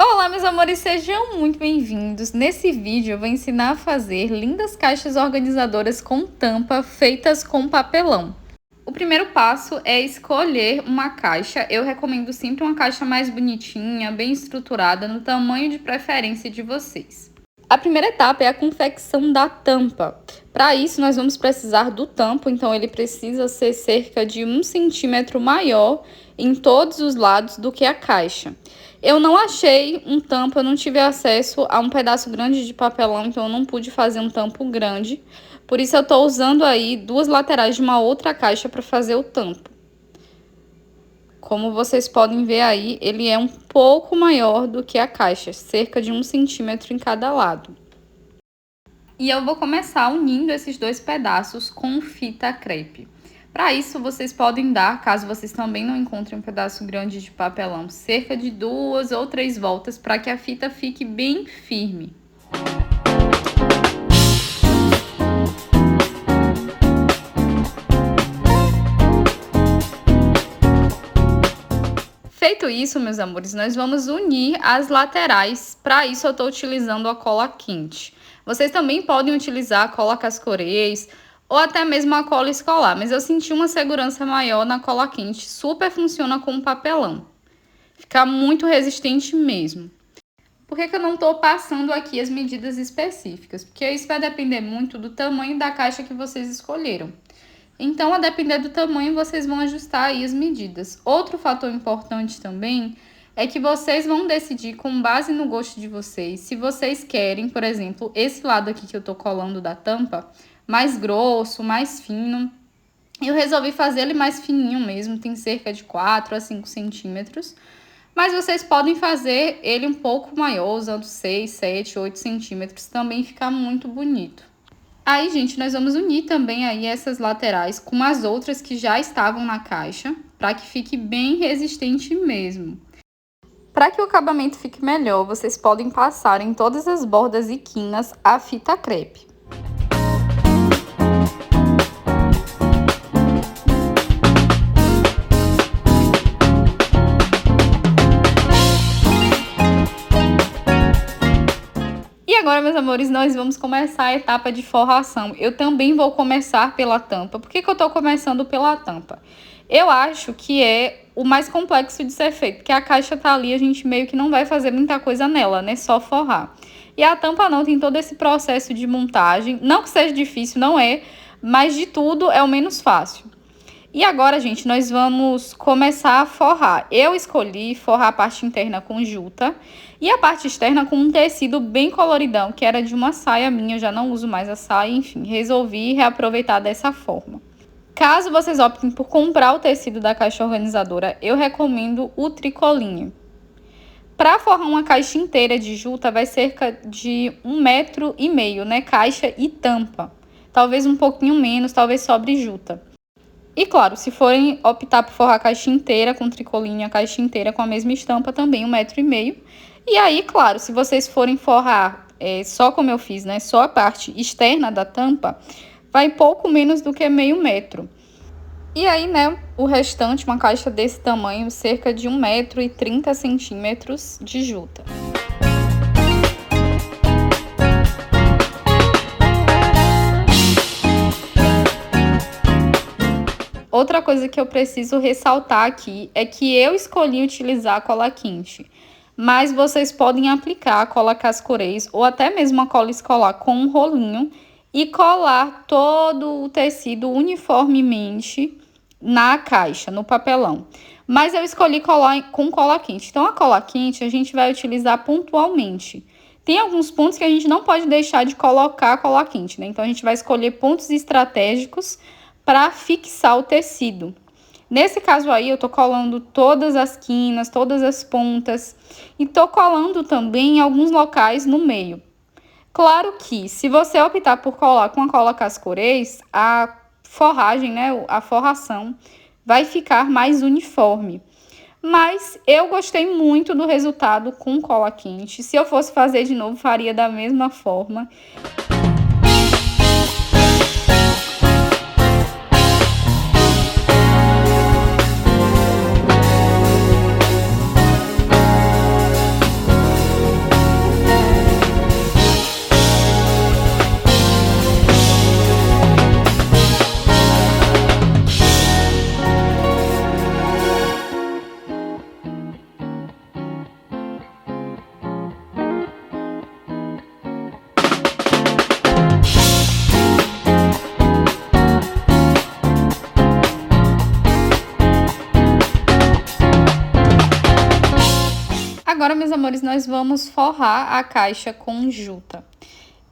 Olá, meus amores, sejam muito bem-vindos. Nesse vídeo eu vou ensinar a fazer lindas caixas organizadoras com tampa feitas com papelão. O primeiro passo é escolher uma caixa. Eu recomendo sempre uma caixa mais bonitinha, bem estruturada, no tamanho de preferência de vocês. A primeira etapa é a confecção da tampa. Para isso, nós vamos precisar do tampo, então ele precisa ser cerca de 1 centímetro maior em todos os lados do que a caixa. Eu não achei um tampo, eu não tive acesso a um pedaço grande de papelão, então eu não pude fazer um tampo grande. Por isso eu estou usando aí duas laterais de uma outra caixa para fazer o tampo. Como vocês podem ver aí, ele é um pouco maior do que a caixa, cerca de 1 centímetro em cada lado. E eu vou começar unindo esses dois pedaços com fita crepe. Para isso, vocês podem dar, caso vocês também não encontrem um pedaço grande de papelão, cerca de 2 ou 3 voltas para que a fita fique bem firme. Feito isso, meus amores, nós vamos unir as laterais. Para isso, eu estou utilizando a cola quente. Vocês também podem utilizar a cola cascorês ou até mesmo a cola escolar, mas eu senti uma segurança maior na cola quente. Super funciona com papelão. Fica muito resistente mesmo. Por que eu não estou passando aqui as medidas específicas? Porque isso vai depender muito do tamanho da caixa que vocês escolheram. Então, a depender do tamanho, vocês vão ajustar aí as medidas. Outro fator importante também é que vocês vão decidir com base no gosto de vocês. Se vocês querem, por exemplo, esse lado aqui que eu tô colando da tampa, mais grosso, mais fino. Eu resolvi fazer ele mais fininho mesmo, tem cerca de 4 a 5 centímetros. Mas vocês podem fazer ele um pouco maior, usando 6, 7, 8 centímetros, também fica muito bonito. Aí, gente, nós vamos unir também aí essas laterais com as outras que já estavam na caixa, para que fique bem resistente mesmo. Para que o acabamento fique melhor, vocês podem passar em todas as bordas e quinas a fita crepe. Agora, meus amores, nós vamos começar a etapa de forração. Eu também vou começar pela tampa. Por que eu tô começando pela tampa? Eu acho que é o mais complexo de ser feito, porque a caixa tá ali, a gente meio que não vai fazer muita coisa nela, né? Só forrar. E a tampa não, tem todo esse processo de montagem. Não que seja difícil, não é, mas de tudo é o menos fácil. E agora, gente, nós vamos começar a forrar. Eu escolhi forrar a parte interna com juta e a parte externa com um tecido bem coloridão, que era de uma saia minha. Eu já não uso mais a saia, enfim, resolvi reaproveitar dessa forma. Caso vocês optem por comprar o tecido da caixa organizadora, eu recomendo o tricolinho. Para forrar uma caixa inteira de juta, vai cerca de 1,5 metro, né? Caixa e tampa. Talvez um pouquinho menos, talvez sobre juta. E claro, se forem optar por forrar a caixa inteira com tricolinho, a caixa inteira com a mesma estampa, também 1,5 metro. E aí, claro, se vocês forem forrar só como eu fiz, né, só a parte externa da tampa, vai pouco menos do que meio metro. E aí, né, o restante, uma caixa desse tamanho, cerca de 1,30 metros de juta. Outra coisa que eu preciso ressaltar aqui é que eu escolhi utilizar a cola quente, mas vocês podem aplicar a cola cascorês ou até mesmo a cola escolar com um rolinho e colar todo o tecido uniformemente na caixa, no papelão. Mas eu escolhi colar com cola quente. Então, a cola quente a gente vai utilizar pontualmente. Tem alguns pontos que a gente não pode deixar de colocar a cola quente, né? Então, a gente vai escolher pontos estratégicos para fixar o tecido. Nesse caso aí, eu tô colando todas as quinas, todas as pontas e tô colando também em alguns locais no meio. Claro que, se você optar por colar com a cola cascorês, a forragem, né, a forração vai ficar mais uniforme. Mas eu gostei muito do resultado com cola quente. Se eu fosse fazer de novo, faria da mesma forma. agora, meus amores, nós vamos forrar a caixa com juta.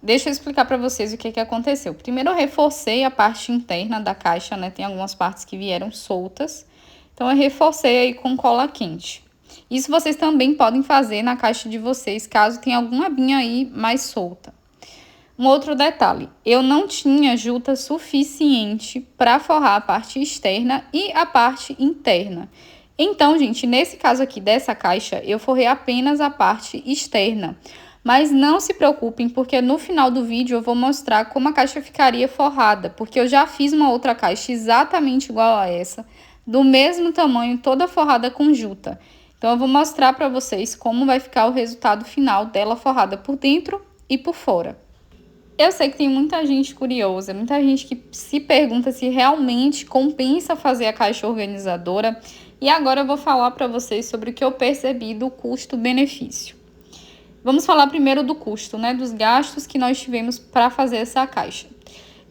Deixa eu explicar para vocês o que aconteceu. Primeiro eu reforcei a parte interna da caixa, né? Tem algumas partes que vieram soltas. Então eu reforcei aí com cola quente. Isso vocês também podem fazer na caixa de vocês, caso tenha alguma abinha aí mais solta. Um outro detalhe, eu não tinha juta suficiente para forrar a parte externa e a parte interna. Então, gente, nesse caso aqui dessa caixa, eu forrei apenas a parte externa. Mas não se preocupem, porque no final do vídeo eu vou mostrar como a caixa ficaria forrada, porque eu já fiz uma outra caixa exatamente igual a essa, do mesmo tamanho, toda forrada com juta. Então, eu vou mostrar para vocês como vai ficar o resultado final dela forrada por dentro e por fora. Eu sei que tem muita gente curiosa, muita gente que se pergunta se realmente compensa fazer a caixa organizadora. E agora eu vou falar para vocês sobre o que eu percebi do custo-benefício. Vamos falar primeiro do custo, né? Dos gastos que nós tivemos para fazer essa caixa.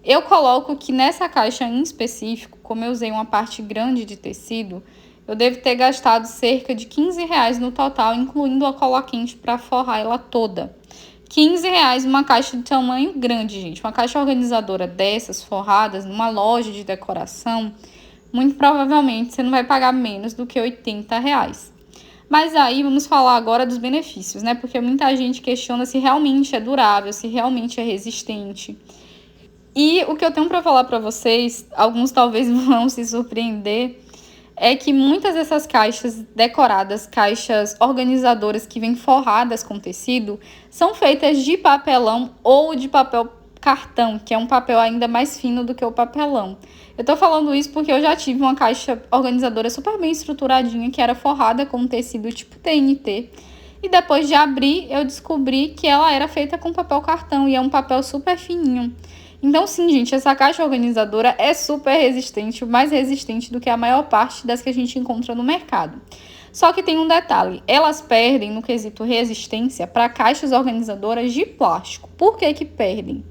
Eu coloco que nessa caixa em específico, como eu usei uma parte grande de tecido, eu devo ter gastado cerca de R$15 no total, incluindo a cola quente para forrar ela toda. R$15 uma caixa de tamanho grande, gente. Uma caixa organizadora dessas, forradas, numa loja de decoração, muito provavelmente você não vai pagar menos do que R$80. Mas aí vamos falar agora dos benefícios, né? Porque muita gente questiona se realmente é durável, se realmente é resistente. E o que eu tenho para falar para vocês, alguns talvez vão se surpreender, é que muitas dessas caixas decoradas, caixas organizadoras que vêm forradas com tecido, são feitas de papelão ou de papel cartão, que é um papel ainda mais fino do que o papelão. Eu tô falando isso porque eu já tive uma caixa organizadora super bem estruturadinha, que era forrada com tecido tipo TNT. E depois de abrir, eu descobri que ela era feita com papel cartão e é um papel super fininho. Então, sim, gente, essa caixa organizadora é super resistente, mais resistente do que a maior parte das que a gente encontra no mercado. Só que tem um detalhe, elas perdem no quesito resistência para caixas organizadoras de plástico. Por que que perdem?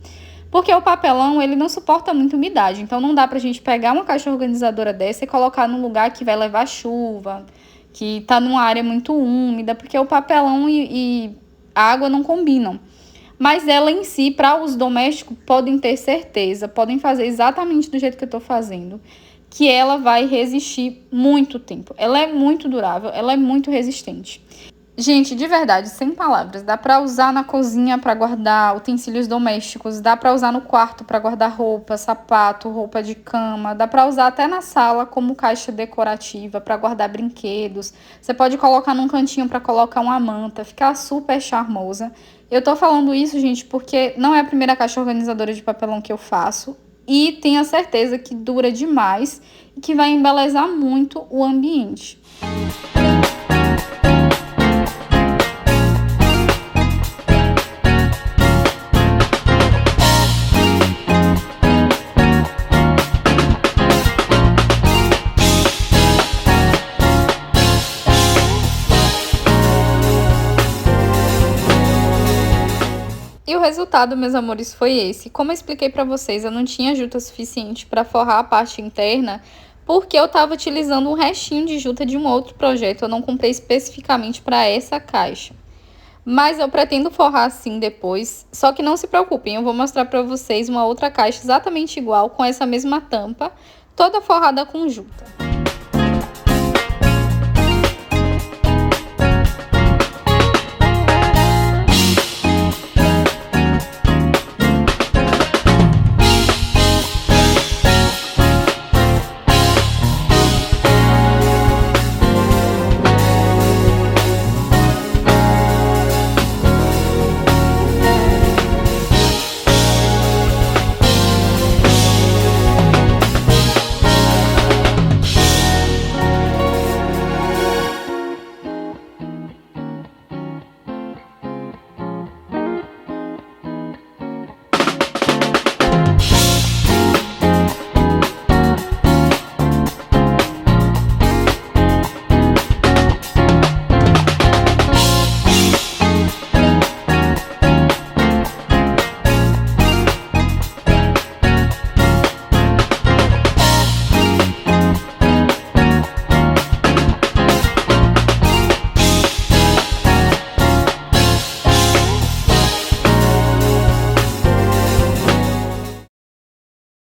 Porque o papelão, ele não suporta muita umidade, então não dá pra gente pegar uma caixa organizadora dessa e colocar num lugar que vai levar chuva, que tá numa área muito úmida, porque o papelão e a água não combinam. Mas ela em si, para uso doméstico, podem ter certeza, podem fazer exatamente do jeito que eu tô fazendo, que ela vai resistir muito tempo. Ela é muito durável, ela é muito resistente. Gente, de verdade, sem palavras, dá para usar na cozinha para guardar utensílios domésticos, dá para usar no quarto para guardar roupa, sapato, roupa de cama, dá para usar até na sala como caixa decorativa para guardar brinquedos. Você pode colocar num cantinho para colocar uma manta, ficar super charmosa. Eu tô falando isso, gente, porque não é a primeira caixa organizadora de papelão que eu faço e tenho a certeza que dura demais e que vai embelezar muito o ambiente. E o resultado, meus amores, foi esse. Como eu expliquei pra vocês, eu não tinha juta suficiente para forrar a parte interna, porque eu tava utilizando um restinho de juta de um outro projeto. Eu não comprei especificamente para essa caixa. Mas eu pretendo forrar assim depois. Só que não se preocupem, eu vou mostrar pra vocês uma outra caixa exatamente igual, com essa mesma tampa, toda forrada com juta.